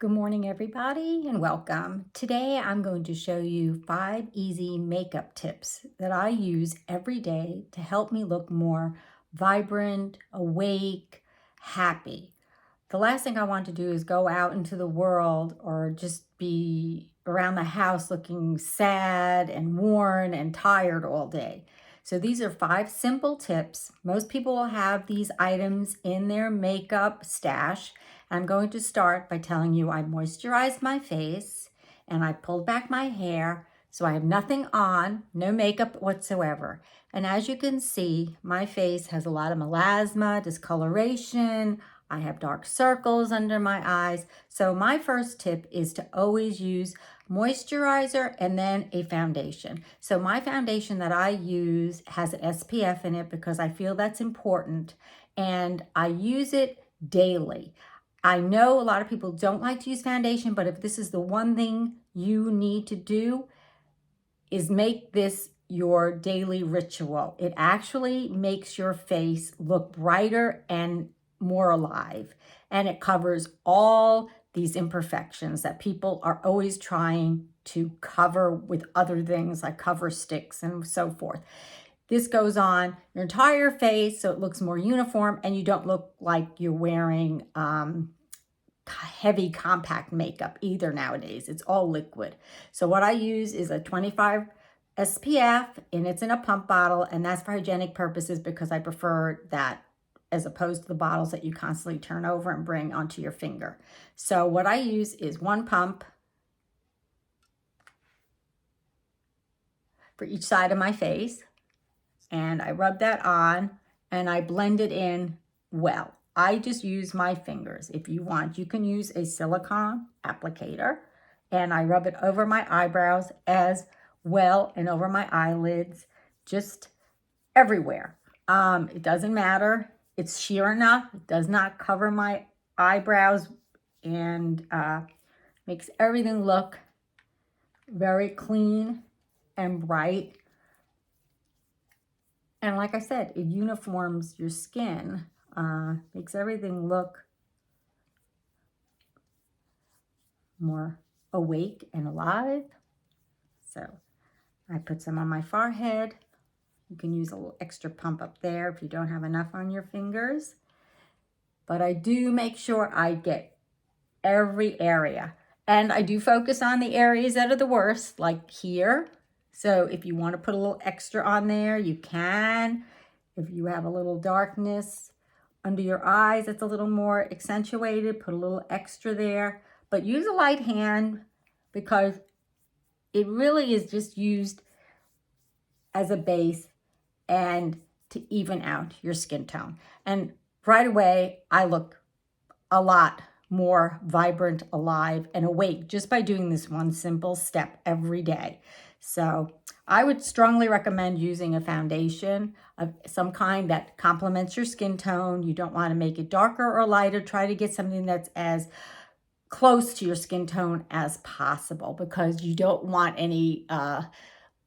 Good morning, everybody, and welcome. Today, I'm going to show you 5 easy makeup tips that I use every day to help me look more vibrant, awake, happy. The last thing I want to do is go out into the world or just be around the house looking sad and worn and tired all day. So these are 5 simple tips. Most people will have these items in their makeup stash. I'm going to start by telling you I moisturized my face and I pulled back my hair, so I have nothing on, no makeup whatsoever. And as you can see, my face has a lot of melasma, discoloration. I have dark circles under my eyes. So my first tip is to always use moisturizer and then a foundation. So my foundation that I use has an SPF in it because I feel that's important, and I use it daily. I know a lot of people don't like to use foundation, but if this is the one thing you need to do, is make this your daily ritual. It actually makes your face look brighter and more alive, and it covers all these imperfections that people are always trying to cover with other things like cover sticks and so forth. This goes on your entire face so it looks more uniform and you don't look like you're wearing heavy compact makeup either nowadays. It's all liquid. So what I use is a 25 SPF, and it's in a pump bottle, and that's for hygienic purposes because I prefer that as opposed to the bottles that you constantly turn over and bring onto your finger. So what I use is 1 pump for each side of my face, and I rub that on and I blend it in well. I just use my fingers. If you want, you can use a silicone applicator, and I rub it over my eyebrows as well and over my eyelids, just everywhere. It doesn't matter. It's sheer enough. It does not cover my eyebrows, and makes everything look very clean and bright. And like I said, it uniforms your skin, makes everything look more awake and alive. So I put some on my forehead. You can use a little extra pump up there if you don't have enough on your fingers. But I do make sure I get every area. And I do focus on the areas that are the worst, like here. So if you want to put a little extra on there, you can. If you have a little darkness under your eyes, it's a little more accentuated, put a little extra there. But use a light hand because it really is just used as a base and to even out your skin tone. And right away, I look a lot more vibrant, alive, and awake just by doing this one simple step every day. So I would strongly recommend using a foundation of some kind that complements your skin tone. You don't want to make it darker or lighter. Try to get something that's as close to your skin tone as possible because you don't want any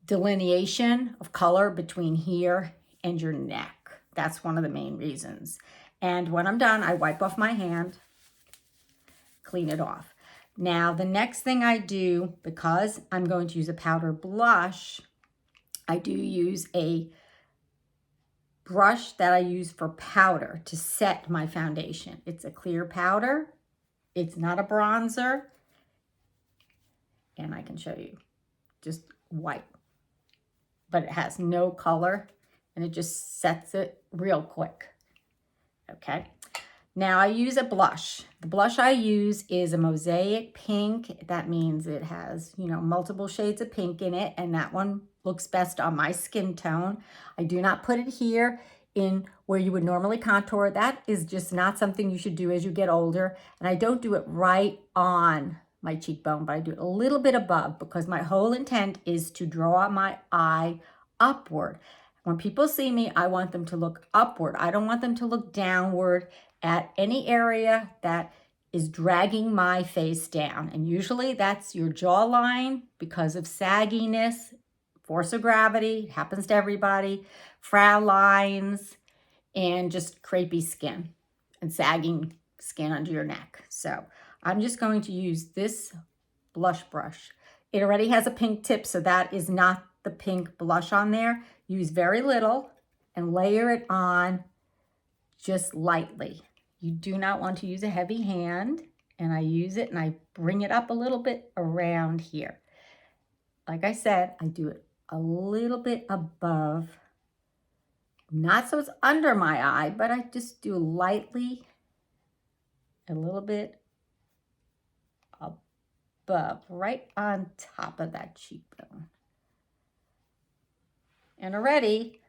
delineation of color between here and your neck. That's one of the main reasons. And when I'm done, I wipe off my hand, clean it off. Now, the next thing I do, because I'm going to use a powder blush, I do use a brush that I use for powder to set my foundation. It's a clear powder. It's not a bronzer. And I can show you just white, but it has no color and it just sets it real quick. Okay. Now I use a blush. The blush I use is a mosaic pink. That means it has, multiple shades of pink in it, and that one looks best on my skin tone. I do not put it here in where you would normally contour. That is just not something you should do as you get older. And I don't do it right on my cheekbone, but I do it a little bit above because my whole intent is to draw my eye upward. When people see me, I want them to look upward. I don't want them to look downward at any area that is dragging my face down. And usually that's your jawline because of sagginess, force of gravity, it happens to everybody, frown lines, and just crepey skin and sagging skin under your neck. So I'm just going to use this blush brush. It already has a pink tip, so that is not the pink blush on there. Use very little and layer it on just lightly. You do not want to use a heavy hand, and I use it and I bring it up a little bit around here. Like I said, I do it a little bit above, not so it's under my eye, but I just do lightly a little bit above, right on top of that cheekbone. And already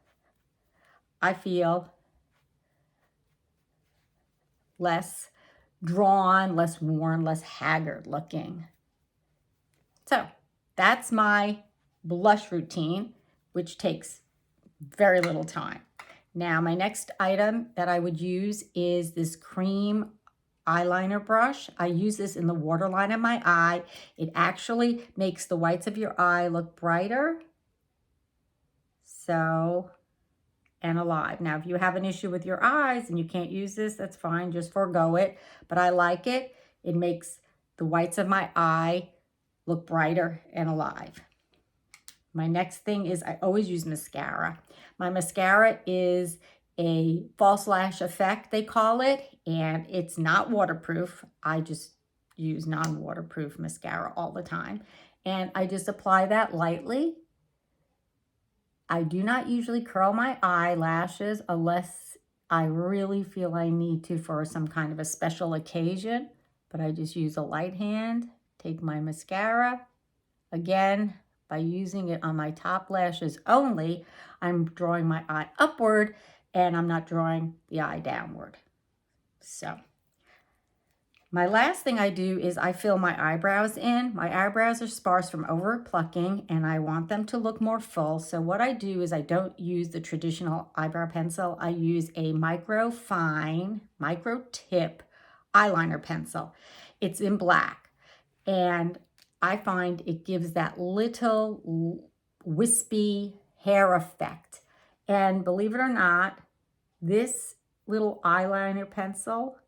I feel less drawn, less worn, less haggard looking. So that's my blush routine, which takes very little time. Now, my next item that I would use is this cream eyeliner brush. I use this in the waterline of my eye. It actually makes the whites of your eye look brighter. So, and alive. Now, if you have an issue with your eyes and you can't use this, that's fine, just forego it. But I like it. It makes the whites of my eye look brighter and alive. My next thing is I always use mascara. My mascara is a false lash effect, they call it, and it's not waterproof. I just use non-waterproof mascara all the time. And I just apply that lightly. I do not usually curl my eyelashes unless I really feel I need to for some kind of a special occasion, but I just use a light hand, take my mascara. Again, by using it on my top lashes only, I'm drawing my eye upward and I'm not drawing the eye downward. So my last thing I do is I fill my eyebrows in. My eyebrows are sparse from over plucking and I want them to look more full. So what I do is I don't use the traditional eyebrow pencil. I use a micro tip eyeliner pencil. It's in black and I find it gives that little wispy hair effect. And believe it or not, this little eyeliner pencil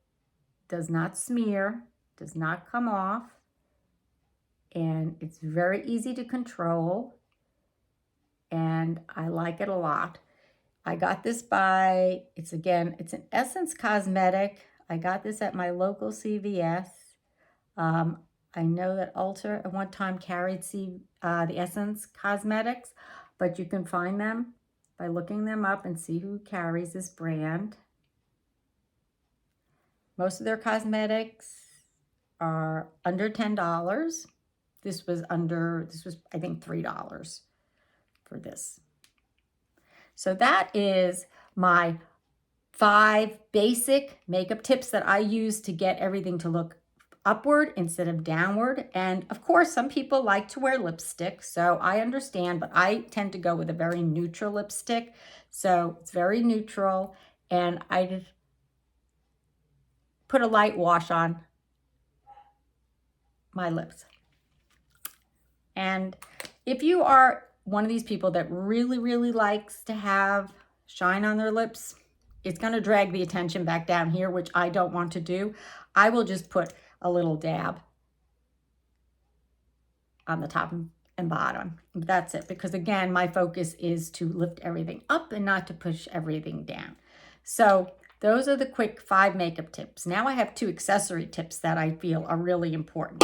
does not smear, does not come off, and it's very easy to control, and I like it a lot. I got this by, it's an Essence Cosmetic. I got this at my local CVS. I know that Ulta at one time carried the Essence Cosmetics, but you can find them by looking them up and see who carries this brand. Most of their cosmetics are under $10. This was I think $3 for this. So that is my 5 basic makeup tips that I use to get everything to look upward instead of downward. And of course, some people like to wear lipstick, so I understand, but I tend to go with a very neutral lipstick. So it's very neutral, and I just put a light wash on my lips. And if you are one of these people that really, really likes to have shine on their lips, it's going to drag the attention back down here, which I don't want to do. I will just put a little dab on the top and bottom. That's it, because again, my focus is to lift everything up and not to push everything down. So those are the quick 5 makeup tips. Now I have 2 accessory tips that I feel are really important.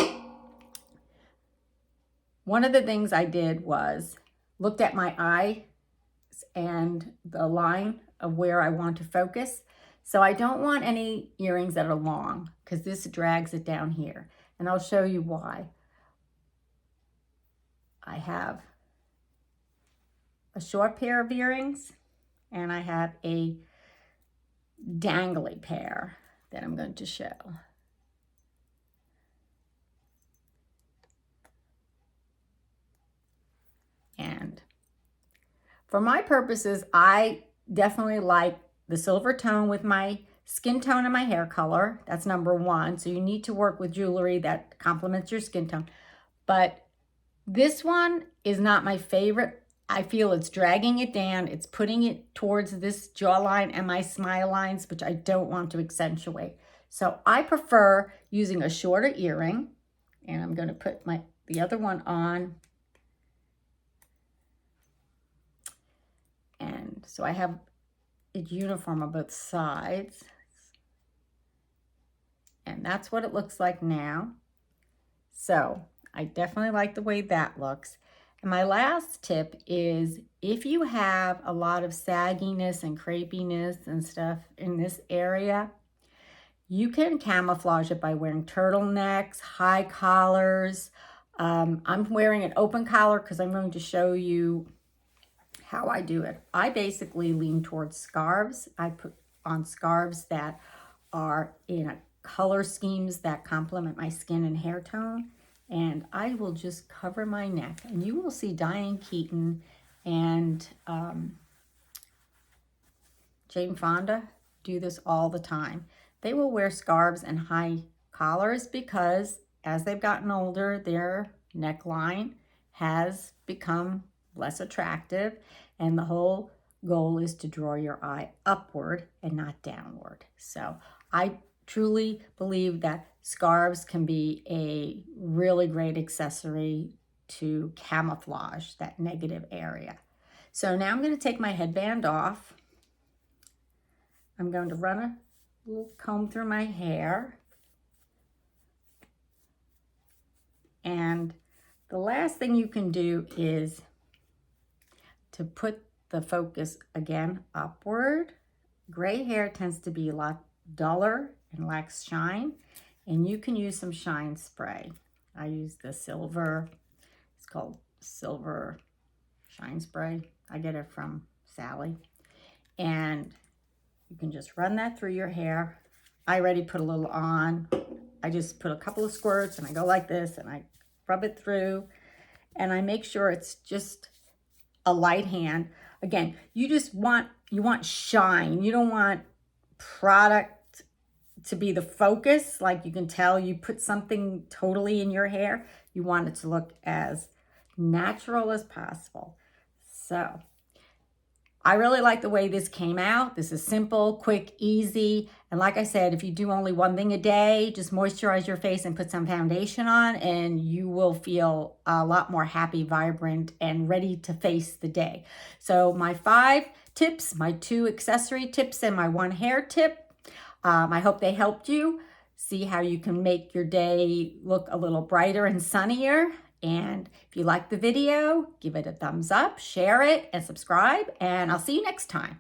One of the things I did was looked at my eyes and the line of where I want to focus. So I don't want any earrings that are long because this drags it down here. And I'll show you why. I have a short pair of earrings and I have a dangly pair that I'm going to show. And for my purposes, I definitely like the silver tone with my skin tone and my hair color. That's number 1. So you need to work with jewelry that complements your skin tone. But this one is not my favorite. I feel it's dragging it down. It's putting it towards this jawline and my smile lines, which I don't want to accentuate. So I prefer using a shorter earring, and I'm going to put the other one on. And so I have it uniform on both sides. And that's what it looks like now. So I definitely like the way that looks. And my last tip is if you have a lot of sagginess and crepiness and stuff in this area, you can camouflage it by wearing turtlenecks, high collars. I'm wearing an open collar because I'm going to show you how I do it. I basically lean towards scarves. I put on scarves that are in a color schemes that complement my skin and hair tone. And I will just cover my neck. And you will see Diane Keaton and Jane Fonda do this all the time. They will wear scarves and high collars because as they've gotten older, their neckline has become less attractive, and the whole goal is to draw your eye upward and not downward. So I truly believe that scarves can be a really great accessory to camouflage that negative area. So now I'm going to take my headband off. I'm going to run a little comb through my hair. And the last thing you can do is to put the focus again upward. Gray hair tends to be a lot duller and lacks shine, and you can use some shine spray. I use the silver, it's called silver shine spray. I get it from Sally. And you can just run that through your hair. I already put a little on. I just put a couple of squirts and I go like this and I rub it through, and I make sure it's just a light hand. Again, you want shine. You don't want product to be the focus. Like you can tell you put something totally in your hair. You want it to look as natural as possible. So I really like the way this came out. This is simple, quick, easy. And like I said, if you do only one thing a day, just moisturize your face and put some foundation on, and you will feel a lot more happy, vibrant, and ready to face the day. So my 5 tips, my 2 accessory tips, and my 1 hair tip, I hope they helped you see how you can make your day look a little brighter and sunnier. And if you like the video, give it a thumbs up, share it, and subscribe, and I'll see you next time.